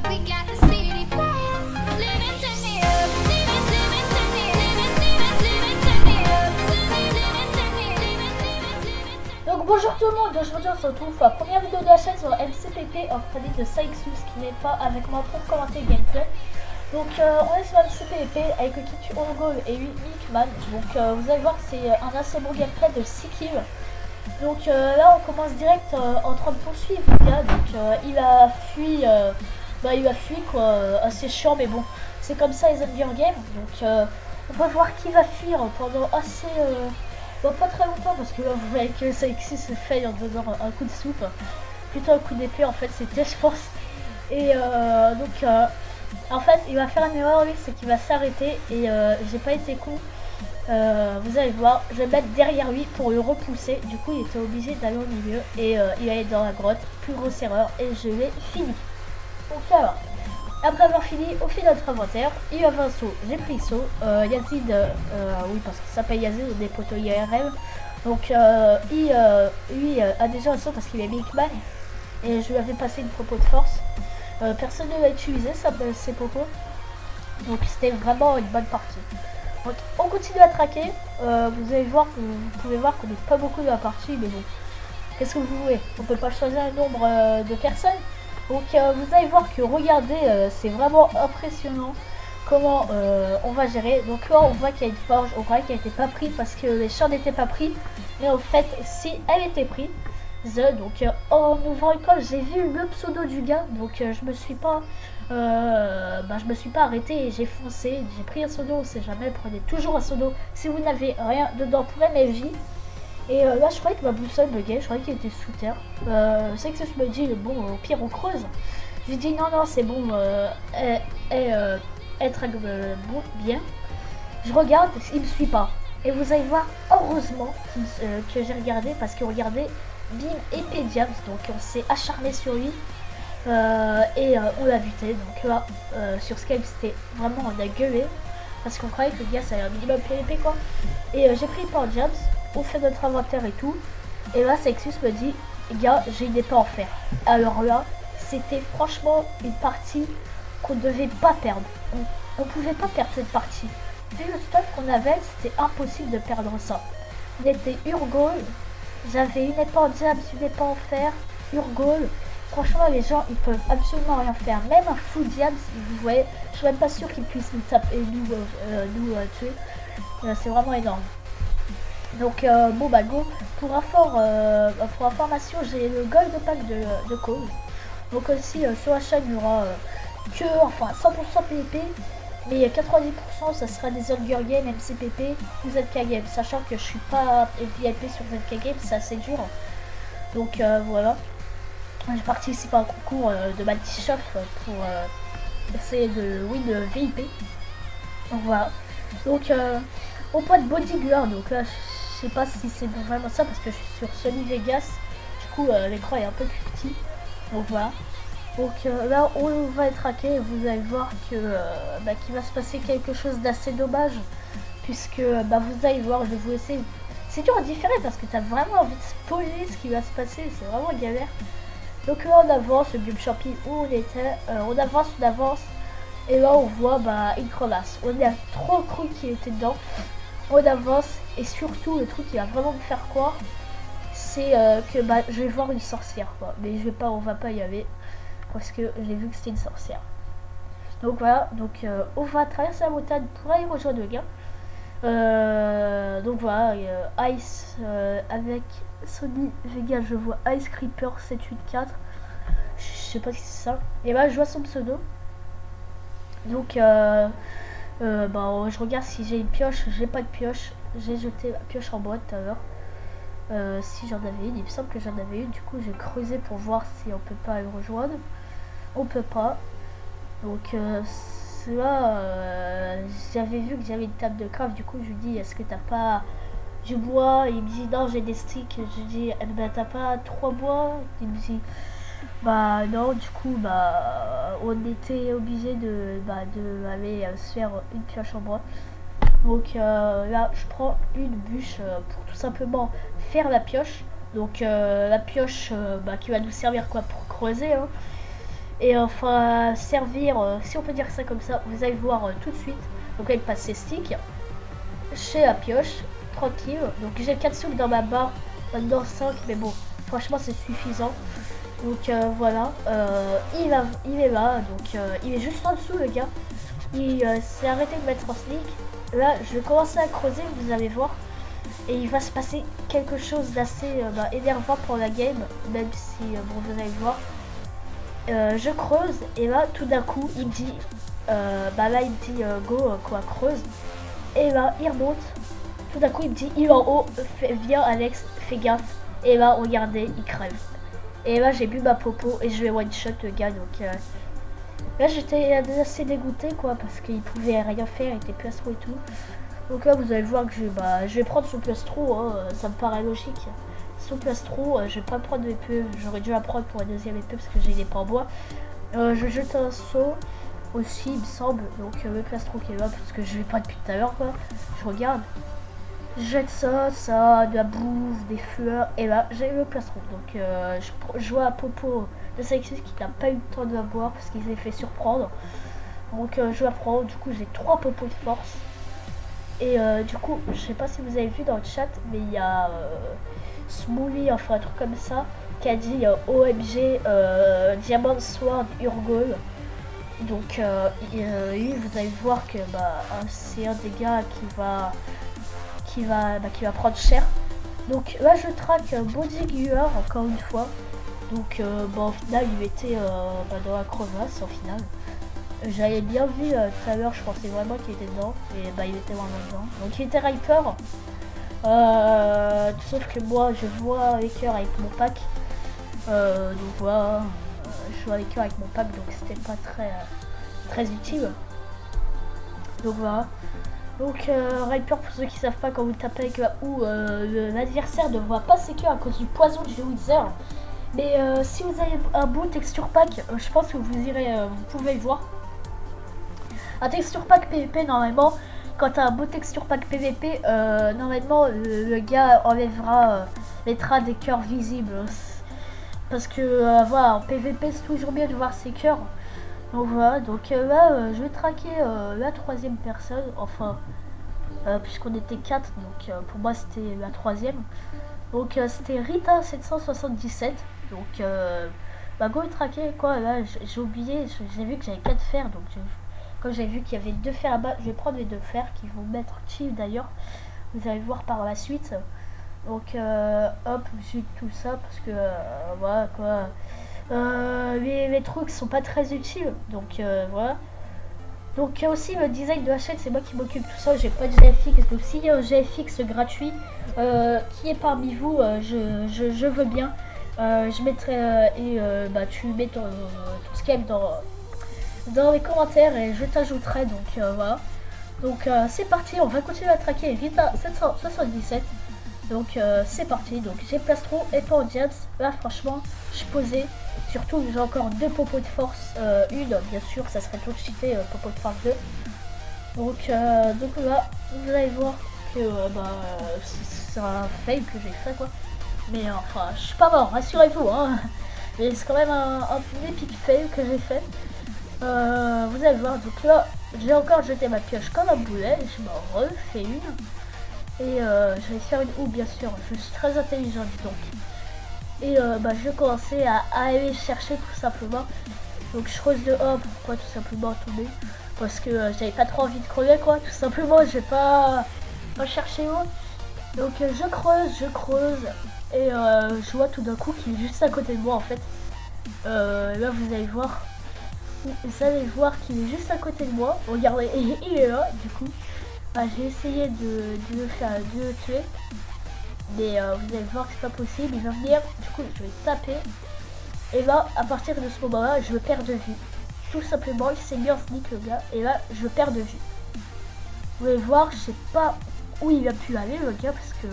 We got the city playing, living turn me up, living turn me up, living turn me up, living turn me up. Donc bonjour tout le monde, aujourd'hui on se retrouve pour la première vidéo de la chaîne sur MCPP en compagnie de Saixus qui n'est pas avec moi pour commenter le gameplay. Donc on est sur MCPP avec le kit Ongo et 8 Mickman. Donc vous allez voir que c'est un assez bon gameplay de 6 kills. Donc là on commence direct en train de poursuivre le gars. Donc il a fui quoi, assez chiant mais bon c'est comme ça les Hunger Games. Donc on va voir qui va fuir pendant assez pas très longtemps parce que là vous voyez que Saixus se fait en donnant un coup de soupe, plutôt un coup d'épée en fait c'était je pense. Et donc en fait il va faire une erreur lui, c'est qu'il va s'arrêter et j'ai pas été con. Vous allez voir, je vais mettre derrière lui pour le repousser. Du coup il était obligé d'aller au milieu et il allait dans la grotte, plus grosse erreur et je l'ai fini. Donc alors, après avoir fini, on fait notre inventaire. Il y avait un saut, j'ai pris le saut. Yazid, oui parce qu'il s'appelle Yazid, des poteaux IRL. Donc lui a déjà un saut parce qu'il est Mickman et je lui avais passé une propos de force. Personne ne l'a utilisé, ces propos. Donc c'était vraiment une bonne partie. Donc on continue à traquer. Vous allez voir que vous pouvez voir qu'on n'est pas beaucoup dans la partie, mais bon. Qu'est-ce que vous voulez? On peut pas choisir un nombre de personnes. Donc vous allez voir que regardez, c'est vraiment impressionnant comment on va gérer. Donc là on voit qu'il y a une forge, on croyait qu'elle n'était pas prise parce que les champs n'étaient pas pris. Mais en fait si elle était prise. Donc en ouvrant le coffre j'ai vu le pseudo du gars. Donc je me suis pas arrêté et j'ai foncé. J'ai pris un pseudo, on sait jamais, prenez toujours un pseudo si vous n'avez rien dedans pour MFJ. Et là je croyais que ma boussole buguait, je croyais qu'il était sous terre. C'est que ça me dit bon au pire on creuse. Je lui dis non c'est bon, elle traque bon, bien. Je regarde, il me suit pas. Et vous allez voir heureusement que j'ai regardé parce que regardez, bim épée Diams, donc on s'est acharné sur lui et on l'a buté. Donc là sur Skype c'était vraiment on a gueulé parce qu'on croyait que le gars ça avait un minimum PVP quoi. Et j'ai pris par Diams. On fait notre inventaire et tout. Et là, Saixus me dit, gars, j'ai une épée en fer. Alors là, c'était franchement une partie qu'on ne devait pas perdre. On pouvait pas perdre cette partie. Vu le stuff qu'on avait, c'était impossible de perdre ça. Il était Urgol. J'avais une épée en diable, une épée en fer. Urgol. Franchement, les gens, ils peuvent absolument rien faire. Même un full diable, vous voyez, je suis même pas sûr qu'ils puissent nous taper, nous tuer. C'est vraiment énorme. Donc bon bah go, pour information j'ai le gold pack de cause. Donc aussi sur la chaîne il y aura que enfin 100% PVP, mais 90% ça sera des Hunger Games, MCPP ou ZK Games, sachant que je suis pas VIP sur ZK Games, c'est assez dur. Donc voilà, j'ai participé à un concours de Maltichoff pour essayer de win VIP. Donc voilà, donc au point de bodyguard, donc là je sais pas si c'est vraiment ça parce que je suis sur Sony Vegas, du coup l'écran est un peu plus petit, donc voilà. Donc là on va être traqué et vous allez voir que qu'il va se passer quelque chose d'assez dommage puisque vous allez voir, je vais vous laisser, c'est dur à différer parce que t'as vraiment envie de spoiler ce qui va se passer, c'est vraiment galère. Donc là on avance, le biome champi où on était, on avance et là on voit une crevasse, on a trop cru qu'il était dedans. On avance et surtout le truc qui va vraiment me faire croire c'est que je vais voir une sorcière quoi. Mais on va pas y aller parce que j'ai vu que c'était une sorcière. Donc voilà, donc on va traverser la montagne pour aller rejoindre le gars. Donc voilà, Ice avec Sony Vegas, je vois Ice Creeper 784. Je sais pas si c'est ça. Et là je vois son pseudo. Donc je regarde si j'ai une pioche, j'ai pas de pioche, j'ai jeté la pioche en boîte tout à l'heure. Si j'en avais une, il me semble que j'en avais une, du coup j'ai creusé pour voir si on peut pas le rejoindre. On peut pas. Donc là j'avais vu que j'avais une table de craft, du coup je lui dis est-ce que t'as pas du bois? Il me dit non j'ai des sticks, je lui dis t'as pas 3 bois? Il me dit non, du coup on était obligé de aller se faire une pioche en bois. Donc là je prends une bûche pour tout simplement faire la pioche. Donc la pioche qui va nous servir quoi pour creuser hein. Et enfin servir, si on peut dire ça comme ça, vous allez voir tout de suite. Donc là il passe ses sticks. Chez la pioche, tranquille. Donc j'ai 4 soupes dans ma barre, maintenant 5, mais bon, franchement c'est suffisant. Donc voilà, il est là, donc il est juste en dessous le gars. Il s'est arrêté de mettre en sneak. Là je vais commencer à creuser, vous allez voir. Et il va se passer quelque chose d'assez énervant pour la game, même si bon vous allez voir. Je creuse et là tout d'un coup il me dit, là il me dit go quoi creuse. Et là il remonte, tout d'un coup il me dit il est en haut, viens Alex, fais gaffe. Et là regardez il crève. Et là j'ai bu ma popo et je vais one shot le gars donc là j'étais assez dégoûté quoi parce qu'il pouvait rien faire, il était plastro et tout. Donc là vous allez voir que je vais prendre son plastro, hein, ça me paraît logique. Son plastro, je vais pas prendre d'épée, j'aurais dû la prendre pour la deuxième épée parce que j'ai des pas en bois. Je jette un saut aussi il me semble, donc le plastro qui est là parce que je vais pas depuis tout à l'heure quoi. Je regarde. Je jette ça, de la bouffe, des fleurs, et là j'ai le plastron. Donc je vois à Popo de Sexus qui n'a pas eu le temps de la boire parce qu'il s'est fait surprendre. Donc je la prends, du coup j'ai 3 popos de force. Et du coup, je sais pas si vous avez vu dans le chat, mais il y a Smoothie, enfin un truc comme ça, qui a dit OMG Diamond Sword Urgol. Donc lui, vous allez voir que c'est un des gars qui va prendre cher. Donc là je traque Body Gear encore une fois. Donc au final il était dans la crevasse au final. J'avais bien vu tout à l'heure, je pensais vraiment qu'il était dedans. Et il était vraiment dedans. Donc il était Riper. Sauf que moi je vois avec cœur avec mon pack. Donc voilà. Je joue avec cœur avec mon pack donc c'était pas très utile. Donc voilà. Donc Riper pour ceux qui savent pas quand vous tapez avec la ou l'adversaire ne voit pas ses cœurs à cause du poison du Wither. Mais si vous avez un beau texture pack, je pense que vous pouvez le voir. Un texture pack PVP normalement, quand tu as un beau texture pack PVP, normalement le gars mettra des cœurs visibles. Parce que voilà, en PVP c'est toujours bien de voir ses cœurs. Donc voilà, donc là je vais traquer la troisième personne, enfin puisqu'on était 4, donc pour moi c'était la troisième. Donc c'était Rita 777, donc go et traquer quoi, là j'ai oublié, j'ai vu que j'avais 4 fers, donc comme j'avais vu qu'il y avait 2 fers là-bas, je vais prendre les 2 fers qui vont mettre chill d'ailleurs, vous allez voir par la suite. Donc hop, j'ai tout ça parce que voilà quoi. Les trucs sont pas très utiles, donc voilà. Donc aussi le design de la chaîne, c'est moi qui m'occupe de tout ça, j'ai pas de GFX, donc s'il y a un GFX gratuit qui est parmi vous, je veux bien. Je mettrai tu mets ton Skype dans les commentaires et je t'ajouterai, donc voilà. Donc c'est parti, on va continuer à traquer Rita 777. Donc c'est parti, donc j'ai plastro et pas en diams. Là franchement je suis posé, surtout j'ai encore 2 popos de force, une bien sûr ça serait trop cheaté, popo de force 2. Donc là vous allez voir que c'est un fail que j'ai fait quoi. Mais enfin je suis pas mort, rassurez-vous hein. Mais c'est quand même un épique fail que j'ai fait. Vous allez voir, donc là j'ai encore jeté ma pioche comme un boulet, je m'en refais une. Et je vais faire une ou bien sûr, je suis très intelligent donc. Et je vais commencer à aller chercher tout simplement. Donc je creuse de A, pourquoi tout simplement tomber. Parce que j'avais pas trop envie de creuser quoi, tout simplement je vais pas chercher où. Donc je creuse et je vois tout d'un coup qu'il est juste à côté de moi en fait. Là vous allez voir qu'il est juste à côté de moi. Regardez, il est là du coup. J'ai essayé de le tuer, mais vous allez voir que c'est pas possible, il va venir, du coup je vais taper, et là à partir de ce moment là je le perds de vue, tout simplement il s'est mis en sneak le gars, et là je le perds de vue. Vous allez voir, je sais pas où il a pu aller le gars, parce que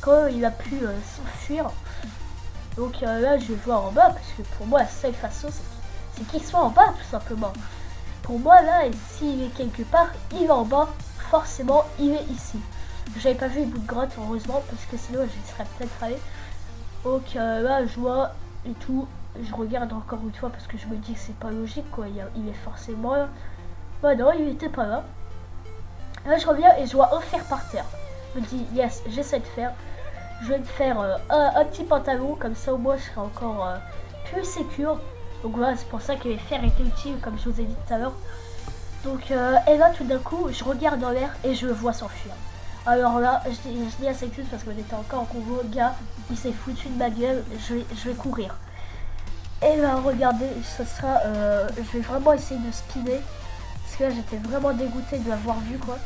quand il a pu s'enfuir, donc là je vais voir en bas, parce que pour moi la seule façon c'est qu'il soit en bas tout simplement. Pour moi là, et s'il est quelque part, il est en bas. Forcément il est ici. J'avais pas vu le bout de grotte heureusement parce que sinon je serais peut-être allé. Donc là je vois et tout. je regarde encore une fois parce que je me dis que c'est pas logique quoi, il est forcément là. Bah non, il était pas là. Là je reviens et je vois un fer par terre. Je me dis yes, j'essaie de faire. Je vais me faire un petit pantalon, comme ça au moins je serai encore plus sécure. Donc voilà, c'est pour ça que les fers étaient utiles comme je vous ai dit tout à l'heure. Donc et là tout d'un coup je regarde en l'air et je le vois s'enfuir. Alors là je dis à Sexus parce qu'on était encore en convo, le gars il s'est foutu de ma gueule, je vais courir. Et là regardez, ce sera, je vais vraiment essayer de speeder. Parce que là j'étais vraiment dégoûtée de l'avoir vu quoi.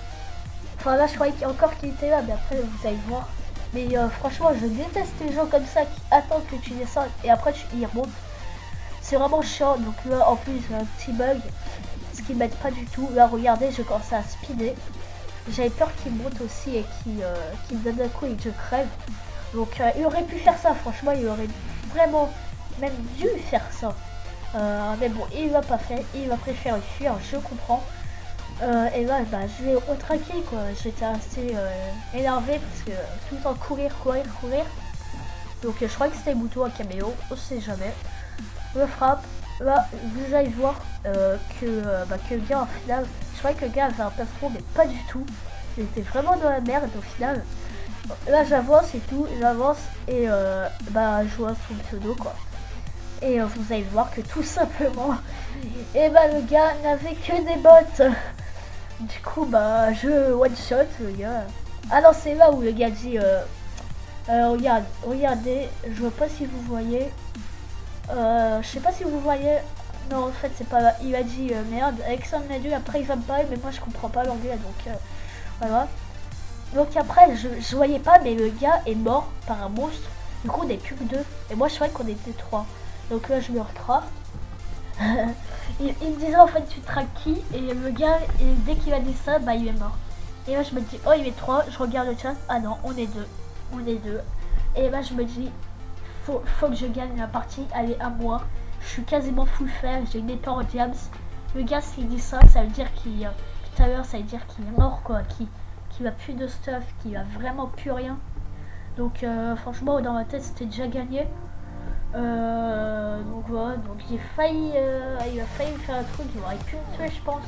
Enfin là je croyais encore qu'il était là, mais après vous allez voir. Mais franchement je déteste les gens comme ça qui attendent que tu descendes et après tu y remontes. C'est vraiment chiant, donc là en plus j'ai un petit bug. Ce qui m'aide pas du tout. Là regardez, je commence à speeder. J'avais peur qu'il monte aussi et qu'il me donne un coup et que je crève. Donc il aurait pu faire ça, franchement il aurait vraiment même dû faire ça. Mais bon, il l'a pas fait, il va préférer fuir, je comprends. Et là bah, je l'ai retraqué quoi, j'étais assez énervé parce que tout le temps courir. Donc je crois que c'était Mouton à caméo, on sait jamais. Je frappe. Là, vous allez voir que le gars, au final, je croyais que le gars avait un patron, mais pas du tout. Il était vraiment dans la merde, au final. Là, j'avance et tout, j'avance et je vois son pseudo, quoi. Et vous allez voir que tout simplement, le gars n'avait que des bottes. Du coup, je one-shot, le gars. Ah non, c'est là où le gars dit, regardez, je vois pas si vous voyez. Je sais pas si vous voyez. Non, en fait, c'est pas là. Il a dit merde. Alexandre m'a dit après il va me parler, mais moi je comprends pas l'anglais donc voilà. Donc après, je voyais pas, mais le gars est mort par un monstre. Du coup, on est plus que 2. Et moi je croyais qu'on était 3. Donc là, je me retrace. il me disait en fait, tu traques qui? Et le gars, dès qu'il a dit ça, il est mort. Et là, je me dis, oh, il est 3. Je regarde le chat. Ah non, on est 2. On est 2. Et là, je me dis. Faut que je gagne la partie, elle est à moi. Je suis quasiment full fer, j'ai une épée en diams. Le gars s'il dit ça, ça veut dire qu'il tout à l'heure ça veut dire qu'il est mort quoi, qu'il a plus de stuff, qu'il a vraiment plus rien. Donc franchement dans ma tête c'était déjà gagné. Donc voilà, donc il a failli me faire un truc, il aurait pu me tuer je pense.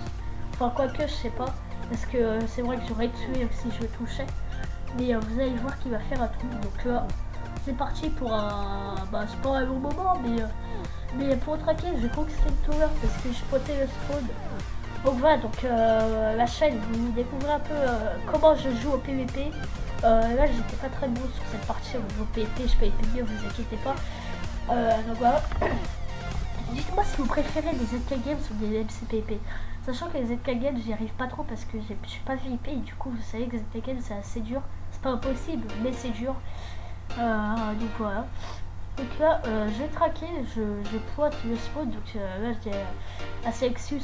Enfin quoique je sais pas, parce que c'est vrai que j'aurais tué si je le touchais. Mais vous allez voir qu'il va faire un truc, donc là c'est parti pour un. C'est pas un long moment, mais pour traquer, je crois que c'était une tower parce que je potais le spawn. Donc voilà, donc la chaîne, vous découvrez un peu comment je joue au PVP. Là, j'étais pas très bon sur cette partie au niveau PVP, je PVP mieux, vous inquiétez pas. Donc voilà. Dites-moi si vous préférez les ZK Games ou des MCPP. Sachant que les ZK Games, j'y arrive pas trop parce que je suis pas VIP et du coup, vous savez que ZK Games c'est assez dur. C'est pas impossible, mais c'est dur. Donc voilà. Donc là, je vais traquer, je pointe le spawn. Donc là, je dis à Sexus,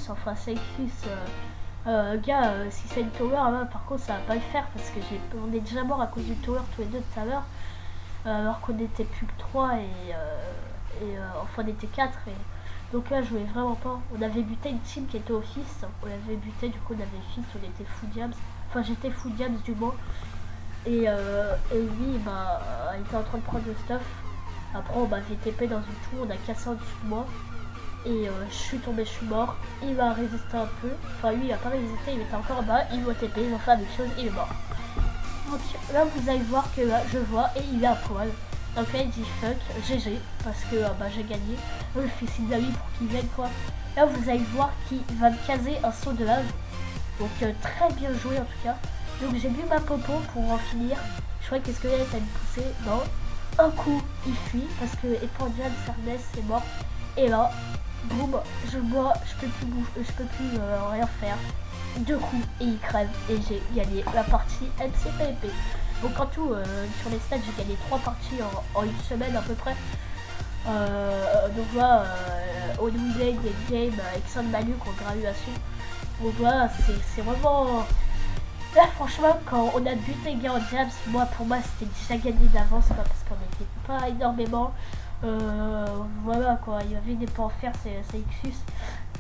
gars, si c'est une tower, là, par contre, ça va pas le faire parce que on est déjà mort à cause du tower tous les deux tout à l'heure. Alors qu'on était plus que 3 enfin, on était 4. Donc là, je voulais vraiment pas. On avait buté une team qui était au fils. On l'avait buté, du coup, on avait fils, on était full diams. Enfin, j'étais full diams du moins. Et lui, il était en train de prendre le stuff. Après, on m'a VTP dans une tour, on a cassé en dessous de moi. Et je suis tombé, je suis mort. Il m'a résisté un peu. Enfin, lui, il a pas résisté, il était encore en bas. Il m'a TP, ils ont fait la même chose, il est mort. Donc là, vous allez voir que là, je vois et il est à poil. Donc là, il dit fuck, GG, parce que j'ai gagné. Je fais signe à lui pour qu'il vienne quoi. Là, vous allez voir qu'il va me caser un saut de lave. Donc très bien joué en tout cas. Donc j'ai bu ma popo pour en finir. Je croyais que ce que allait me pousser. Non. Un coup, il fuit parce que Epandian Cernes est mort. Et là, boum, je bois, je peux plus rien faire. 2 coups et il crève et j'ai gagné la partie MCPP. Donc en tout, sur les stats, j'ai gagné 3 parties en une semaine à peu près. Donc voilà, on nous des games avec Manu contre Graduation. Donc voilà, c'est vraiment... Là franchement, quand on a buté gars en Jams, pour moi c'était déjà gagné d'avance parce qu'on n'était pas énormément. Voilà quoi, il y avait des points à faire, c'est Xus.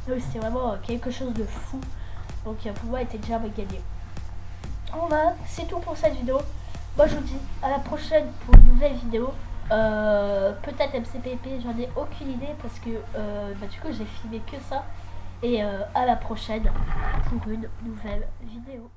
Donc c'était vraiment quelque chose de fou. Donc pour moi, il était déjà gagné. Voilà, c'est tout pour cette vidéo. Moi je vous dis à la prochaine pour une nouvelle vidéo. Peut-être MCPP, j'en ai aucune idée parce que du coup j'ai filmé que ça. Et à la prochaine pour une nouvelle vidéo.